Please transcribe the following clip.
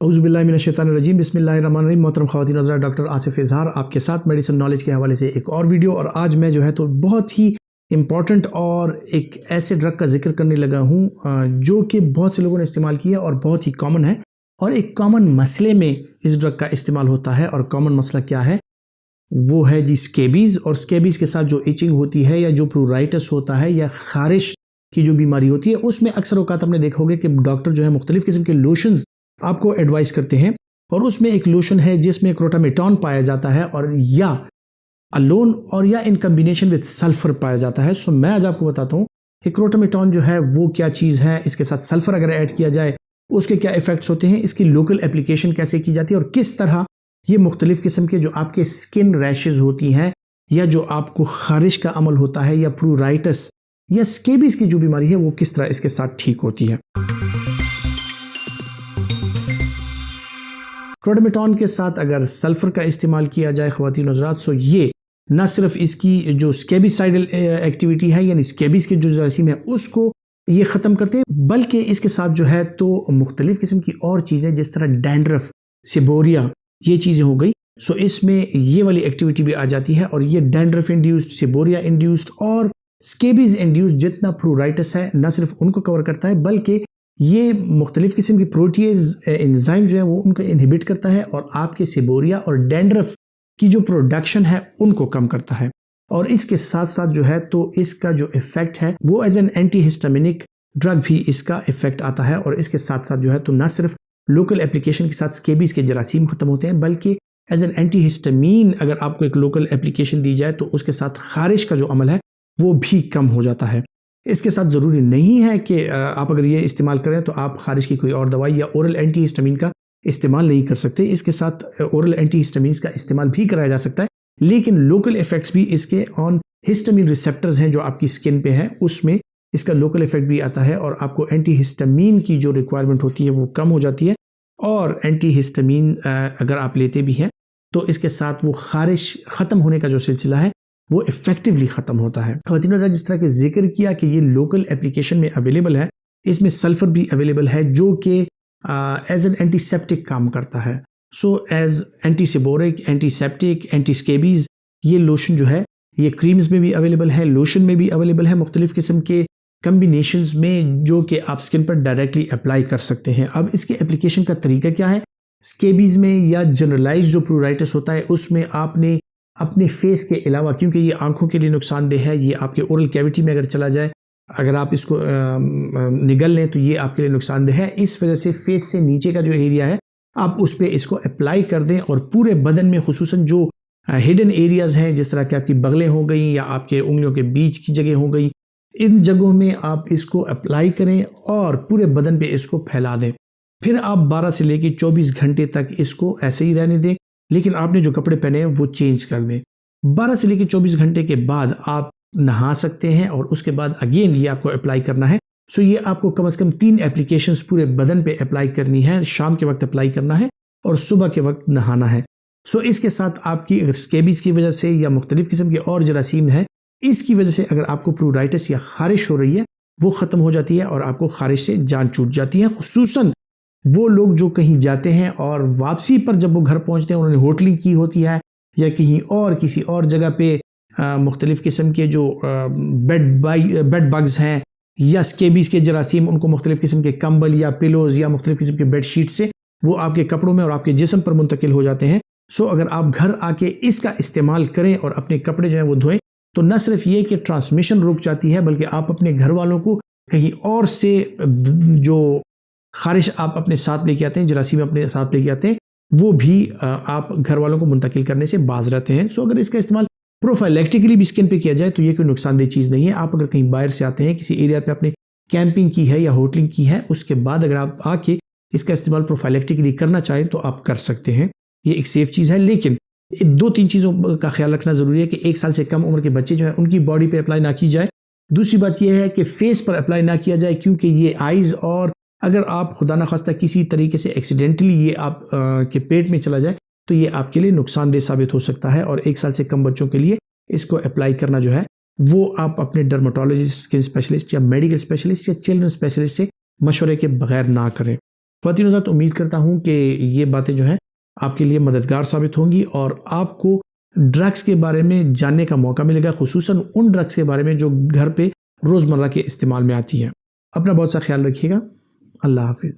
औज़ुबिल्लाहिमिनश्शैतानिर्रजीम बिस्मिल्लाहिर्रहमानिर्रहीम। मोहतरम ख़वातीन और हज़रात, डॉक्टर आसिफ इज़हार आपके साथ मेडिसिन नॉलेज के हवाले से एक और वीडियो। और आज मैं जो है तो बहुत ही इम्पॉर्टेंट और एक ऐसे ड्रग का जिक्र करने लगा हूँ जो कि बहुत से लोगों ने इस्तेमाल किया और बहुत ही कॉमन है, और एक कॉमन मसले में इस ड्रग का इस्तेमाल होता है। और कॉमन मसला क्या है? वो है जी स्केबीज़। और स्केबीज़ के साथ जो इचिंग होती है या जो प्रूराइटिस होता है या खारिश की जो बीमारी होती है, उसमें अक्सर औकात आपने देखा होगा कि डॉक्टर जो है मुख्तलिफ किस्म के लोशंस आपको एडवाइस करते हैं, और उसमें एक लोशन है जिसमें क्रोटामेटॉन पाया जाता है, और या अलोन और या इन कम्बिनेशन विद सल्फर पाया जाता है। सो मैं आज आपको बताता हूँ कि क्रोटामेटॉन जो है वो क्या चीज़ है, इसके साथ सल्फर अगर ऐड किया जाए उसके क्या इफेक्ट्स होते हैं, इसकी लोकल एप्लीकेशन कैसे की जाती है, और किस तरह ये मुख्तलिफ किस्म के जो आपके स्किन रैशेज होती हैं या जो आपको खारिश का अमल होता है या प्रूराइटिस या स्केबीज की जो बीमारी है वो किस तरह इसके साथ ठीक होती है। क्रोटामेटॉन के साथ अगर सल्फर का इस्तेमाल किया जाए ख़वातीन हज़रात, सो ये न सिर्फ इसकी जो स्केबिसाइडल एक्टिविटी है यानी स्केबीज के जो जरासीम है उसको ये ख़त्म करते हैं, बल्कि इसके साथ जो है तो मुख्तलिफ किस्म की और चीज़ें जिस तरह डैंड्रफ, सिबोरिया, ये चीज़ें हो गई। सो इसमें ये वाली एक्टिविटी भी आ जाती है, और ये डैंड्रफ इंड्यूस्ड, सिबोरिया इंड्यूस्ड और स्केबीज इंड्यूस्ड जितना प्रूराइटिस है न सिर्फ उनको कवर करता है, बल्कि ये मुख्तलिफ किस्म की प्रोटीज एंजाइम जो है वो उनको इनहिबिट करता है और आपके सिबोरिया और डैंड्रफ की जो प्रोडक्शन है उनको कम करता है। और इसके साथ साथ जो है तो इसका जो इफेक्ट है वो एज एन एंटीहिस्टामिनिक ड्रग भी इसका इफेक्ट आता है। और इसके साथ साथ जो है तो न सिर्फ लोकल एप्लीकेशन के साथ स्केबीज के जरासीम खत्म होते हैं, बल्कि एज एन एंटीहिस्टामीन अगर आपको एक लोकल एप्लीकेशन दी जाए तो उसके साथ खारिश का जो अमल है वो भी कम हो जाता है। इसके साथ ज़रूरी नहीं है कि आप अगर ये इस्तेमाल करें तो आप खारिश की कोई और दवाई या ओरल एंटीहिस्टामीन का इस्तेमाल नहीं कर सकते। इसके साथ ओरल एंटीहिस्टामीन का इस्तेमाल भी कराया जा सकता है, लेकिन लोकल इफेक्ट्स भी इसके ऑन हिस्टामीन रिसेप्टर्स हैं जो आपकी स्किन पे है, उसमें इसका लोकल इफेक्ट भी आता है, और आपको एंटीहिस्टामीन की जो रिक्वायरमेंट होती है वो कम हो जाती है। और एंटीहिस्टामीन अगर आप लेते भी हैं तो इसके साथ वो खारिश ख़त्म होने का जो सिलसिला है वो इफेक्टिवली ख़त्म होता है। ख़वातीन ने जिस तरह के जिक्र किया कि ये लोकल एप्लीकेशन में अवेलेबल है, इसमें सल्फर भी अवेलेबल है जो कि एज एन एंटीसेप्टिक काम करता है। सो एज एंटीसिबोरिक, एंटीसेप्टिक, एंटीस्केबीज ये लोशन जो है ये क्रीम्स में भी अवेलेबल है, लोशन में भी अवेलेबल है, मुख्तलिफ किस्म के कम्बिनेशंस में जो कि आप स्किन पर डायरेक्टली अप्लाई कर सकते हैं। अब इसके एप्लीकेशन का तरीका क्या है? स्केबीज में या जनरलाइज जो प्रूराइटिस होता है उसमें आपने अपने फेस के अलावा, क्योंकि ये आंखों के लिए नुकसानदेह है, ये आपके ओरल कैविटी में अगर चला जाए, अगर आप इसको निगल लें तो ये आपके लिए नुकसानदेह है। इस वजह से फेस से नीचे का जो एरिया है आप उस पर इसको अप्लाई कर दें, और पूरे बदन में खुसूसन जो हिडन एरियाज हैं जिस तरह की आपकी बगलें हो गई या आपके उंगलियों के बीच की जगह हो गई, इन जगहों में आप इसको अप्लाई करें और पूरे बदन पे इसको फैला दें। फिर आप 12 से लेकर 24 घंटे तक इसको ऐसे ही रहने दें, लेकिन आपने जो कपड़े पहने हैं वो चेंज कर दें। 12 से लेकर 24 घंटे के बाद आप नहा सकते हैं, और उसके बाद अगेन ये आपको अप्लाई करना है। सो ये आपको कम से कम 3 एप्लीकेशंस पूरे बदन पे अप्लाई करनी है। शाम के वक्त अप्लाई करना है और सुबह के वक्त नहाना है। सो इसके साथ आपकी अगर स्केबीज की वजह से या मुख्तलिफ किस्म के और जरासीम है, इसकी वजह से अगर आपको प्रूराइटिस या खारिश हो रही है वो ख़त्म हो जाती है और आपको खारिश से जान छूट जाती है। खुसूसन वो लोग जो कहीं जाते हैं और वापसी पर जब वो घर पहुंचते हैं उन्होंने होटलिंग की होती है या कहीं और किसी और जगह पे मुख्तलिफ किस्म के जो बेड बग्स हैं या स्केबीज के जरासीम, उनको मुख्तलिफ किस्म के कंबल या पिलोज या मुख्तलिफ किस्म के बेड शीट से वो आपके कपड़ों में और आपके जिस्म पर मुंतकिल हो जाते हैं। सो अगर आप घर आके इसका इस्तेमाल करें और अपने कपड़े जो हैं वो धोएं, तो न सिर्फ ये कि ट्रांसमिशन रुक जाती है, बल्कि आप अपने घर वालों को कहीं और से जो खारिश आप अपने साथ लेके आते हैं, जरासीम अपने साथ लेके आते हैं, वो भी आप घर वालों को मुंतकिल करने से बाज रहते हैं। सो अगर इसका इस्तेमाल प्रोफाइलेक्टिकली भी स्किन पे किया जाए तो ये कोई नुकसानदेह चीज़ नहीं है। आप अगर कहीं बाहर से आते हैं, किसी एरिया पे आपने कैंपिंग की है या होटलिंग की है, उसके बाद अगर आप आके इसका इस्तेमाल प्रोफाइलेक्टिकली करना चाहें तो आप कर सकते हैं। ये एक सेफ चीज़ है, लेकिन 2-3 चीज़ों का ख्याल रखना ज़रूरी है कि 1 साल से कम उम्र के बच्चे जो हैं उनकी बॉडी पे अप्लाई ना की जाए। दूसरी बात यह है कि फेस पर अप्लाई ना किया जाए, क्योंकि ये आइज़, और अगर आप खुदा न खास्ता किसी तरीके से एक्सीडेंटली ये आप के पेट में चला जाए तो ये आपके लिए नुकसानदेह साबित हो सकता है। और 1 साल से कम बच्चों के लिए इसको अप्लाई करना जो है वो आप अपने डर्माटोलॉजिस्ट, स्किन स्पेशलिस्ट या मेडिकल स्पेशलिस्ट या चिल्ड्रन स्पेशलिस्ट से मशवरे के बगैर ना करें। ख्वातीन हज़रात, उम्मीद करता हूँ कि ये बातें जो हैं आपके लिए मददगार साबित होंगी और आपको ड्रग्स के बारे में जानने का मौका मिलेगा, खुसूसन उन ड्रग्स के बारे में जो घर पे रोज़मर्रा के इस्तेमाल में आती हैं। अपना बहुत सा ख्याल रखिएगा। अल्लाह हाफिज़।